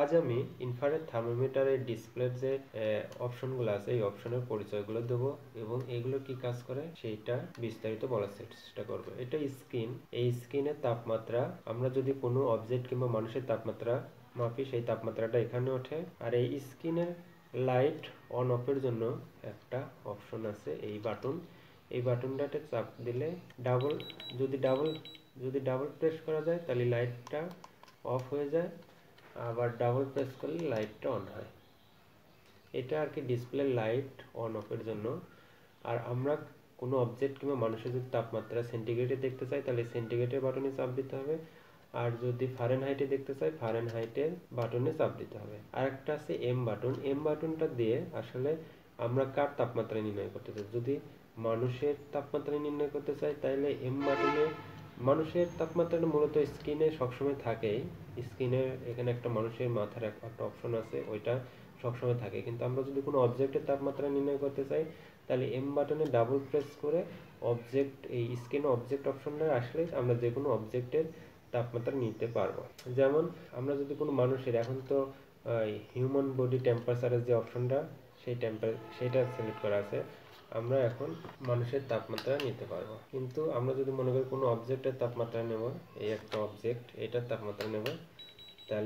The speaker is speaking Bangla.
আজ আমি ইনফ্রারেড থার্মোমিটারের ডিসপ্লের যে অপশনগুলো আছে এই অপশনের পরিচয়গুলো দেব এবং এগুলো কি কাজ করে সেইটা বিস্তারিত বলার চেষ্টা করব। এটা স্ক্রিন, এই স্ক্রিনের তাপমাত্রা আমরা যদি কোনো অবজেক্ট কিংবা মানুষের তাপমাত্রা মাপি সেই তাপমাত্রাটা এখানে ওঠে। আর এই স্ক্রিনের লাইট অন অফের জন্য একটা অপশন আছে, এই বাটন, এই বাটনটাতে চাপ দিলে যদি ডাবল প্রেস করা যায় তাহলে লাইটটা অফ হয়ে যায়, আবার ডাবল প্রেস করলে লাইটটা অন হয়। এটা আর কি ডিসপ্লে লাইট অন অফের জন্য। আর আমরা কোনো অবজেক্ট কিংবা মানুষের যদি তাপমাত্রা সেন্টিগ্রেডে দেখতে চাই তাহলে সেন্টিগ্রেডের বাটনে চাপ দিতে হবে, আর যদি ফারেনহাইটে দেখতে চাই ফারেনহাইটের বাটনে চাপ দিতে হবে। আর একটা আছে এম বাটন, এম বাটনটা দিয়ে আসলে আমরা কার তাপমাত্রা নির্ণয় করতে চাই। যদি মানুষের তাপমাত্রা নির্ণয় করতে চাই তাহলে এম বাটনে মানুষের তাপমাত্রাটা মূলত স্ক্রিনে সবসময় থাকেই। স্ক্রিনের এখানে একটা মানুষের মাথার একটা অপশন আছে, ওইটা সবসময় থাকে। কিন্তু আমরা যদি কোনো অবজেক্টের তাপমাত্রা নির্ণয় করতে চাই তাহলে এম বাটনে ডাবল প্রেস করে অবজেক্ট, এই স্ক্রিনে অবজেক্ট অপশনটা আসলে আমরা যে কোনো অবজেক্টের তাপমাত্রা নিতে পারবো। যেমন আমরা যদি কোনো মানুষের, এখন তো হিউম্যান বডি টেম্পারেচারের যে অপশনটা সেটা সিলেক্ট করা আছে, আমরা এখন মানুষের তাপমাত্রা নিতে পারবো। কিন্তু আমরা যদি মনে করি কোনো অবজেক্টের তাপমাত্রা নেব, এই একটা অবজেক্ট এটার তাপমাত্রা নেব, তাহলে